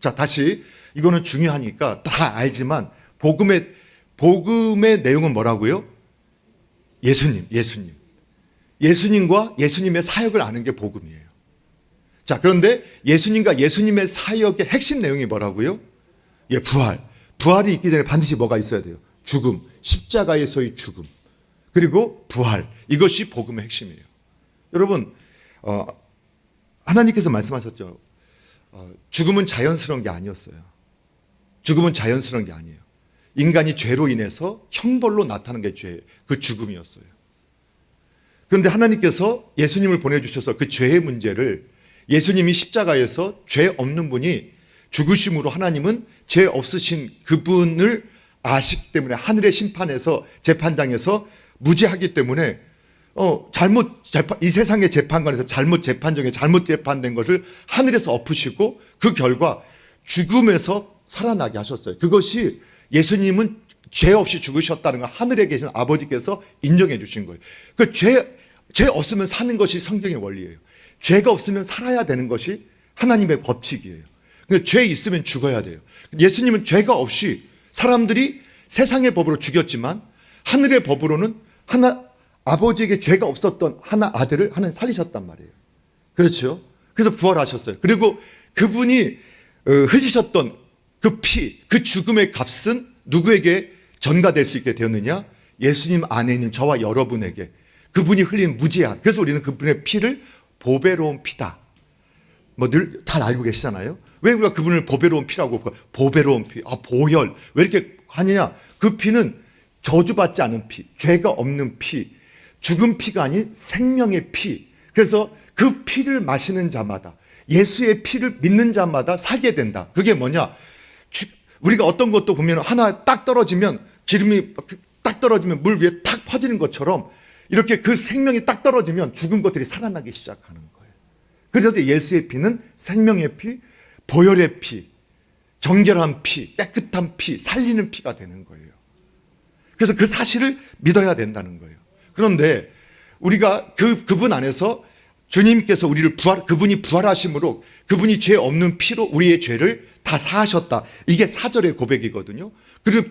자, 다시, 이거는 중요하니까 다 알지만, 복음의 내용은 뭐라고요? 예수님과 예수님의 사역을 아는 게 복음이에요. 자, 그런데 예수님과 예수님의 사역의 핵심 내용이 뭐라고요? 예, 부활. 부활이 있기 전에 반드시 뭐가 있어야 돼요? 죽음, 십자가에서의 죽음, 그리고 부활. 이것이 복음의 핵심이에요. 여러분, 하나님께서 말씀하셨죠. 죽음은 자연스러운 게 아니었어요. 죽음은 자연스러운 게 아니에요. 인간이 죄로 인해서 형벌로 나타나는 게 죄예요. 그 죽음이었어요. 그런데 하나님께서 예수님을 보내주셔서 그 죄의 문제를, 예수님이 십자가에서 죄 없는 분이 죽으심으로 하나님은 죄 없으신 그분을 아시기 때문에 하늘의 심판에서, 재판장에서 무죄하기 때문에 이 세상의 재판관에서 잘못 재판정에 잘못 재판된 것을 하늘에서 엎으시고 그 결과 죽음에서 살아나게 하셨어요. 그것이 예수님은 죄 없이 죽으셨다는 걸 하늘에 계신 아버지께서 인정해 주신 거예요. 그 죄 없으면 사는 것이 성경의 원리예요. 죄가 없으면 살아야 되는 것이 하나님의 법칙이에요. 근데 죄 있으면 죽어야 돼요. 예수님은 죄가 없이, 사람들이 세상의 법으로 죽였지만 하늘의 법으로는 아버지에게 죄가 없었던 하나 아들을 하나님 살리셨단 말이에요. 그렇죠? 그래서 부활하셨어요. 그리고 그분이 흘리셨던 그 피, 그 죽음의 값은 누구에게 전가될 수 있게 되었느냐? 예수님 안에 있는 저와 여러분에게 그분이 흘린 무제한. 그래서 우리는 그분의 피를 보배로운 피다. 뭐 늘 잘 알고 계시잖아요. 왜 우리가 그분을 보배로운 피라고, 보배로운 피, 보혈. 왜 이렇게 하느냐? 그 피는 저주받지 않은 피, 죄가 없는 피, 죽은 피가 아닌 생명의 피. 그래서 그 피를 마시는 자마다, 예수의 피를 믿는 자마다 살게 된다. 그게 뭐냐? 우리가 어떤 것도 보면 하나 딱 떨어지면, 기름이 딱 떨어지면 물 위에 탁 퍼지는 것처럼 이렇게 그 생명이 딱 떨어지면 죽은 것들이 살아나기 시작하는 거예요. 그래서 예수의 피는 생명의 피, 보혈의 피, 정결한 피, 깨끗한 피, 살리는 피가 되는 거예요. 그래서 그 사실을 믿어야 된다는 거예요. 그런데 우리가 그분 안에서 주님께서 그분이 부활하심으로, 그분이 죄 없는 피로 우리의 죄를 다 사하셨다. 이게 4절의 고백이거든요. 그리고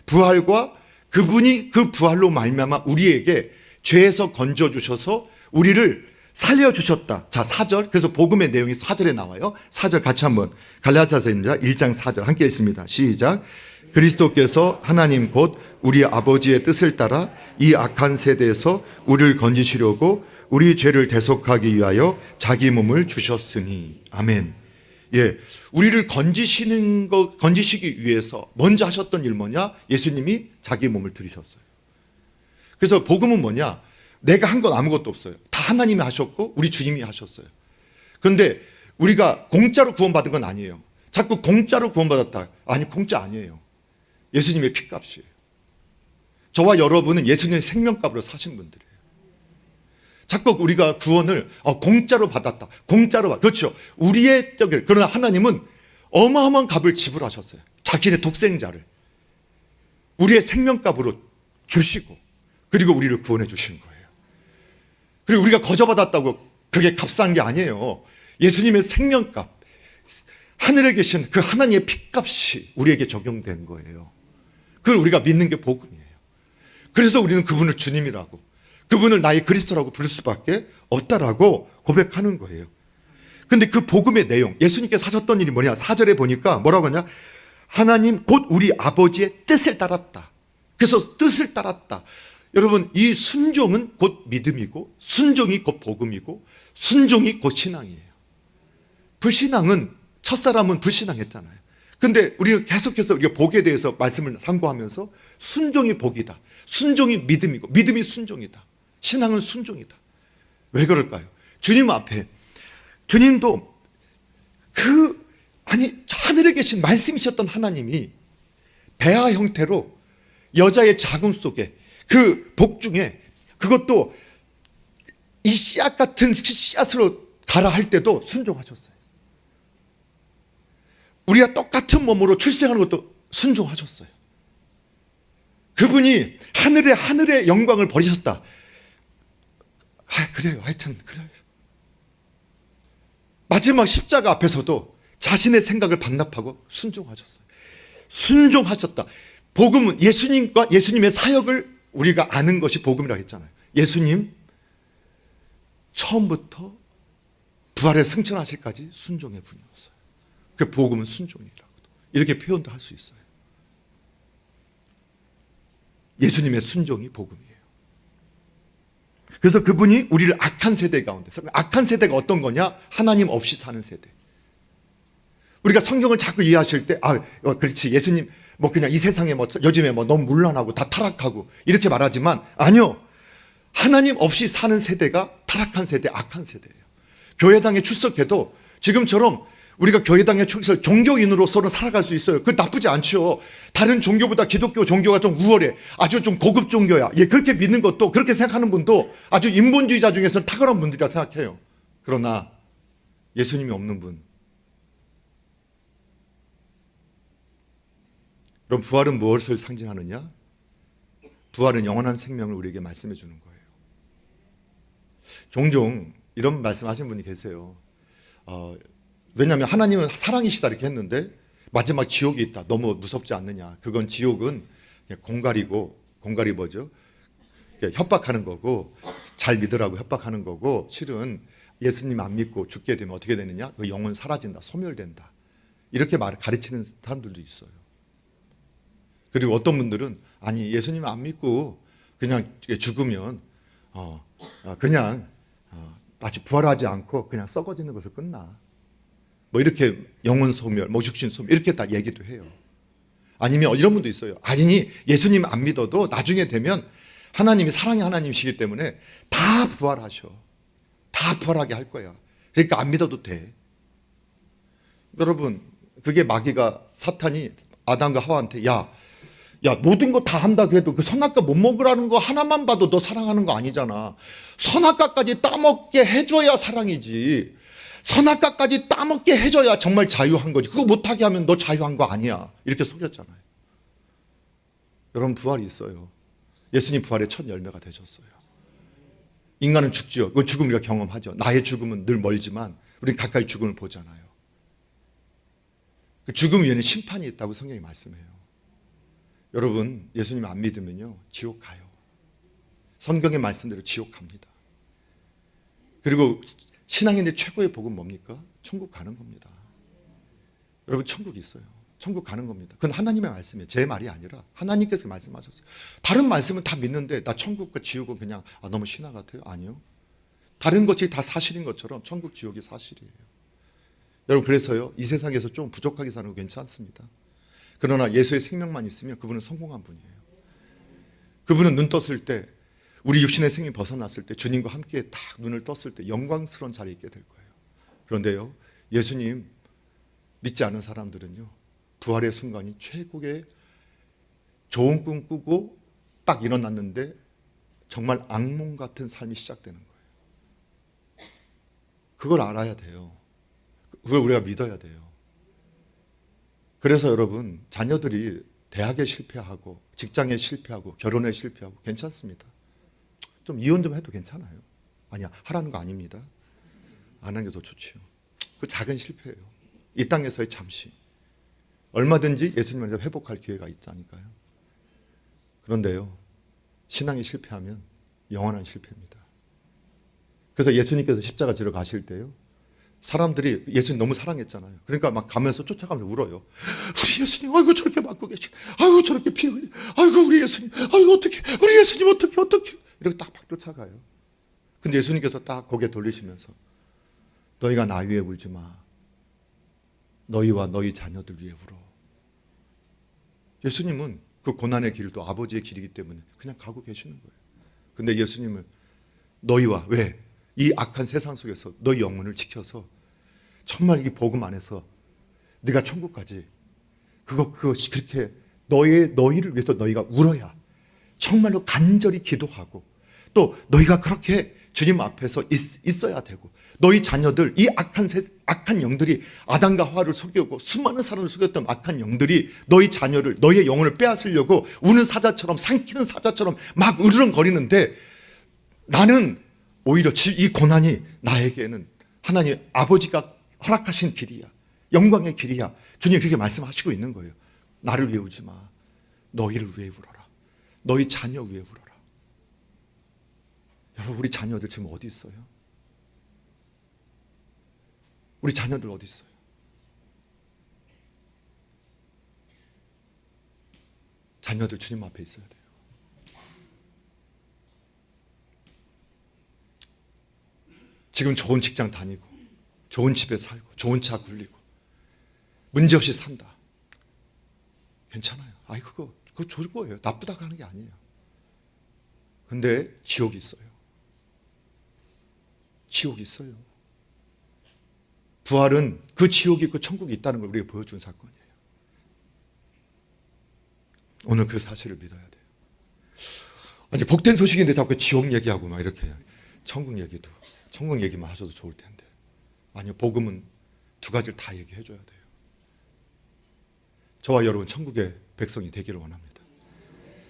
부활과 그분이 그 부활로 말미암아 우리에게 죄에서 건져 주셔서 우리를 살려 주셨다. 자, 4절. 그래서 복음의 내용이 4절에 나와요. 4절 같이 한번, 갈라디아서입니다. 1장 4절 함께 읽습니다. 시작. 그리스도께서 하나님 곧 우리 아버지의 뜻을 따라 이 악한 세대에서 우리를 건지시려고 우리 죄를 대속하기 위하여 자기 몸을 주셨으니. 아멘. 예, 우리를 건지시기 위해서 먼저 하셨던 일 뭐냐? 예수님이 자기 몸을 들이셨어요. 그래서 복음은 뭐냐? 내가 한 건 아무것도 없어요. 다 하나님이 하셨고 우리 주님이 하셨어요. 그런데 우리가 공짜로 구원받은 건 아니에요. 자꾸 공짜로 구원받았다. 아니, 공짜 아니에요. 예수님의 피값이에요. 저와 여러분은 예수님의 생명값으로 사신 분들이에요. 자꾸 우리가 구원을 공짜로 받았다. 그렇죠. 우리의 그러나 하나님은 어마어마한 값을 지불하셨어요. 자신의 독생자를 우리의 생명값으로 주시고, 그리고 우리를 구원해 주신 거예요. 그리고 우리가 거저받았다고 그게 값싼 게 아니에요. 예수님의 생명값, 하늘에 계신 그 하나님의 피값이 우리에게 적용된 거예요. 그걸 우리가 믿는 게 복음이에요. 그래서 우리는 그분을 주님이라고, 그분을 나의 그리스도라고 부를 수밖에 없다라고 고백하는 거예요. 근데 그 복음의 내용, 예수님께서 하셨던 일이 뭐냐? 4절에 보니까 뭐라고 하냐? 하나님 곧 우리 아버지의 뜻을 따랐다. 그래서 뜻을 따랐다. 여러분, 이 순종은 곧 믿음이고, 순종이 곧 복음이고, 순종이 곧 신앙이에요. 불신앙은, 첫사람은 불신앙했잖아요. 근데 우리가 계속해서 우리가 복에 대해서 말씀을 상고하면서 순종이 복이다, 순종이 믿음이고, 믿음이 순종이다, 신앙은 순종이다. 왜 그럴까요? 주님 앞에, 주님도 하늘에 계신 말씀이셨던 하나님이 배아 형태로 여자의 자궁 속에 그 복 중에, 그것도 이 씨앗 같은 씨앗으로 가라 할 때도 순종하셨어요. 우리가 똑같은 몸으로 출생하는 것도 순종하셨어요. 그분이 하늘의 영광을 버리셨다. 그래요. 하여튼 그래요. 마지막 십자가 앞에서도 자신의 생각을 반납하고 순종하셨어요. 순종하셨다. 복음은 예수님과 예수님의 사역을 우리가 아는 것이 복음이라고 했잖아요. 예수님 처음부터 부활에 승천하실까지 순종의 분이었어요. 그 복음은 순종이라고 이렇게 표현도 할 수 있어요. 예수님의 순종이 복음이에요. 그래서 그분이 우리를 악한 세대 가운데, 악한 세대가 어떤 거냐? 하나님 없이 사는 세대. 우리가 성경을 자꾸 이해하실 때, 그렇지, 예수님, 그냥 이 세상에 요즘에 너무 문란하고 다 타락하고 이렇게 말하지만, 아니요. 하나님 없이 사는 세대가 타락한 세대, 악한 세대예요. 교회당에 출석해도 지금처럼 우리가 교회당에 출석 종교인으로서는 살아갈 수 있어요. 그 나쁘지 않죠. 다른 종교보다 기독교 종교가 좀 우월해. 아주 좀 고급 종교야. 그렇게 믿는 것도, 그렇게 생각하는 분도 아주 인본주의자 중에서는 탁월한 분들이라 생각해요. 그러나 예수님이 없는 분, 그럼 부활은 무엇을 상징하느냐? 부활은 영원한 생명을 우리에게 말씀해 주는 거예요. 종종 이런 말씀하시는 분이 계세요. 왜냐하면 하나님은 사랑이시다 이렇게 했는데 마지막 지옥이 있다. 너무 무섭지 않느냐. 그건 지옥은 공갈이 뭐죠? 협박하는 거고, 잘 믿으라고 협박하는 거고, 실은 예수님 안 믿고 죽게 되면 어떻게 되느냐? 그 영혼 사라진다. 소멸된다. 이렇게 가르치는 사람들도 있어요. 그리고 어떤 분들은 아니 예수님 안 믿고 그냥 죽으면 그냥 마치 부활하지 않고 그냥 썩어지는 것으로 끝나. 이렇게 영혼 소멸, 육신 소멸 이렇게 다 얘기도 해요. 아니면 이런 분도 있어요. 아니 예수님 안 믿어도 나중에 되면 하나님이 사랑의 하나님이시기 때문에 다 부활하셔. 다 부활하게 할 거야. 그러니까 안 믿어도 돼. 여러분, 그게 마귀가 사탄이 아담과 하와한테 야 모든 거 다 한다고 해도 그 선악과 못 먹으라는 거 하나만 봐도 너 사랑하는 거 아니잖아. 선악과까지 따먹게 해줘야 사랑이지. 선악과까지 따먹게 해줘야 정말 자유한 거지. 그거 못하게 하면 너 자유한 거 아니야. 이렇게 속였잖아요. 여러분, 부활이 있어요. 예수님 부활의 첫 열매가 되셨어요. 인간은 죽지요. 그 죽음 우리가 경험하죠. 나의 죽음은 늘 멀지만 우리는 가까이 죽음을 보잖아요. 그 죽음 위에는 심판이 있다고 성경이 말씀해요. 여러분, 예수님 안 믿으면요 지옥 가요. 성경의 말씀대로 지옥 갑니다. 그리고 신앙인의 최고의 복은 뭡니까? 천국 가는 겁니다. 여러분, 천국이 있어요. 천국 가는 겁니다. 그건 하나님의 말씀이에요. 제 말이 아니라 하나님께서 말씀하셨어요. 다른 말씀은 다 믿는데 나 천국과 지옥은 그냥 너무 신화 같아요? 아니요. 다른 것이 다 사실인 것처럼 천국 지옥이 사실이에요. 여러분, 그래서요 이 세상에서 좀 부족하게 사는 거 괜찮습니다. 그러나 예수의 생명만 있으면 그분은 성공한 분이에요. 그분은 눈 떴을 때, 우리 육신의 생이 벗어났을 때, 주님과 함께 딱 눈을 떴을 때 영광스러운 자리에 있게 될 거예요. 그런데요, 예수님 믿지 않은 사람들은요 부활의 순간이 최고의 좋은 꿈 꾸고 딱 일어났는데 정말 악몽 같은 삶이 시작되는 거예요. 그걸 알아야 돼요. 그걸 우리가 믿어야 돼요. 그래서 여러분, 자녀들이 대학에 실패하고 직장에 실패하고 결혼에 실패하고 괜찮습니다. 좀 이혼 좀 해도 괜찮아요. 아니야, 하라는 거 아닙니다. 안 하는 게 더 좋지요. 그 작은 실패예요. 이 땅에서의 잠시. 얼마든지 예수님을 회복할 기회가 있다니까요. 그런데요, 신앙이 실패하면 영원한 실패입니다. 그래서 예수님께서 십자가 지러 가실 때요, 사람들이 예수님 너무 사랑했잖아요. 그러니까 막 가면서 쫓아가면서 울어요. 우리 예수님, 아이고 저렇게 맞고 계시, 아이고 저렇게 피 흘리, 아이고 우리 예수님, 아이고 어떻게, 우리 예수님 어떻게 이렇게 딱 쫓아가요. 근데 예수님께서 딱 고개 돌리시면서 너희가 나 위해 울지 마. 너희와 너희 자녀들 위해 울어. 예수님은 그 고난의 길도 아버지의 길이기 때문에 그냥 가고 계시는 거예요. 근데 예수님은 너희와 왜? 이 악한 세상 속에서 너희 영혼을 지켜서 정말 이 복음 안에서 네가 천국까지 그렇게 너희를 위해서 너희가 울어야 정말로 간절히 기도하고 또 너희가 그렇게 주님 앞에서 있어야 되고 너희 자녀들 이 악한 영들이 아담과 하와를 속이고 수많은 사람을 속였던 악한 영들이 너희 자녀를 너희의 영혼을 빼앗으려고 우는 사자처럼 삼키는 사자처럼 막 으르렁거리는데 나는 오히려 이 고난이 나에게는 하나님 아버지가 허락하신 길이야. 영광의 길이야. 주님 그렇게 말씀하시고 있는 거예요. 나를 위해 울지 마. 너희를 위해 울어라. 너희 자녀 위해 울어라. 여러분, 우리 자녀들 지금 어디 있어요? 우리 자녀들 어디 있어요? 자녀들 주님 앞에 있어야 돼요. 지금 좋은 직장 다니고 좋은 집에 살고 좋은 차 굴리고 문제없이 산다. 괜찮아요. 아이 그거 좋은 거예요. 나쁘다고 하는 게 아니에요. 근데 지옥이 있어요. 지옥이 있어요. 부활은 그 지옥이 있고 천국이 있다는 걸 우리에게 보여준 사건이에요. 오늘 그 사실을 믿어야 돼요. 아니 복된 소식인데 자꾸 지옥 얘기하고 막 이렇게 천국 얘기만 하셔도 좋을 텐데. 아니요, 복음은 두 가지를 다 얘기해 줘야 돼요. 저와 여러분 천국의 백성이 되기를 원합니다.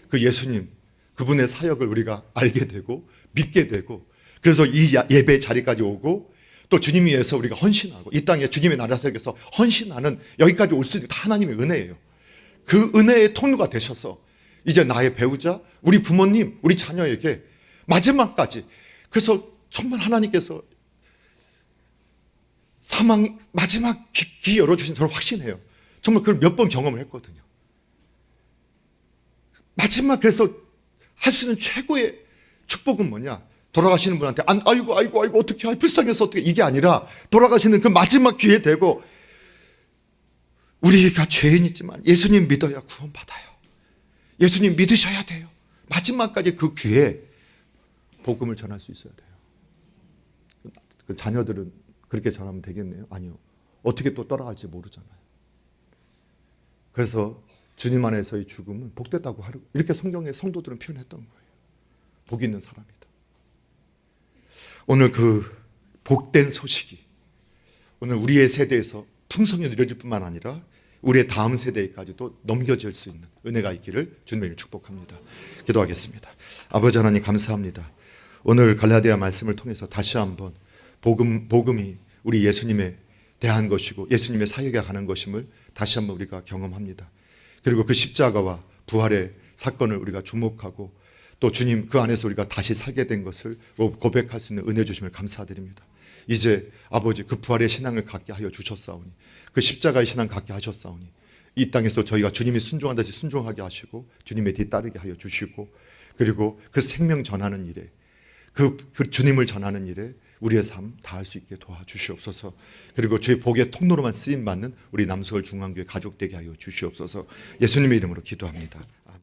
그 예수님, 그분의 사역을 우리가 알게 되고 믿게 되고, 그래서 이 예배 자리까지 오고 또 주님 위해서 우리가 헌신하고 이 땅에 주님의 나라 사역에서 헌신하는, 여기까지 올 수 있는 다 하나님의 은혜예요. 그 은혜의 통로가 되셔서 이제 나의 배우자, 우리 부모님, 우리 자녀에게 마지막까지, 그래서 정말 하나님께서 사망 마지막 귀 열어주신 저를 확신해요. 정말 그걸 몇 번 경험을 했거든요. 마지막, 그래서 할 수 있는 최고의 축복은 뭐냐? 돌아가시는 분한테 아이고 어떻게 불쌍해서 어떻게, 이게 아니라 돌아가시는 그 마지막 기회 되고, 우리가 죄인이지만 예수님 믿어야 구원받아요. 예수님 믿으셔야 돼요. 마지막까지 그 기회에 복음을 전할 수 있어야 돼요. 그 자녀들은 그렇게 전하면 되겠네요? 아니요. 어떻게 또 떠나갈지 모르잖아요. 그래서 주님 안에서의 죽음은 복됐다고 하고, 이렇게 성경의 성도들은 표현했던 거예요. 복 있는 사람이다. 오늘 그 복된 소식이 오늘 우리의 세대에서 풍성히 누려질 뿐만 아니라 우리의 다음 세대까지도 넘겨질 수 있는 은혜가 있기를 주님을 축복합니다. 기도하겠습니다. 아버지 하나님 감사합니다. 오늘 갈라디아 말씀을 통해서 다시 한번 복음이 우리 예수님에 대한 것이고 예수님의 사역에 관한 것임을 다시 한번 우리가 경험합니다. 그리고 그 십자가와 부활의 사건을 우리가 주목하고 또 주님 그 안에서 우리가 다시 살게 된 것을 고백할 수 있는 은혜 주심을 감사드립니다. 이제 아버지 그 부활의 신앙을 갖게 하여 주셨사오니, 그 십자가의 신앙 갖게 하셨사오니, 이 땅에서 저희가 주님이 순종하듯이 순종하게 하시고 주님의 뒤따르게 하여 주시고, 그리고 그 생명 전하는 일에 그 주님을 전하는 일에 우리의 삶 다할 수 있게 도와주시옵소서. 그리고 저희 복의 통로로만 쓰임받는 우리 남서울 중앙교회 가족 되게 하여 주시옵소서. 예수님의 이름으로 기도합니다.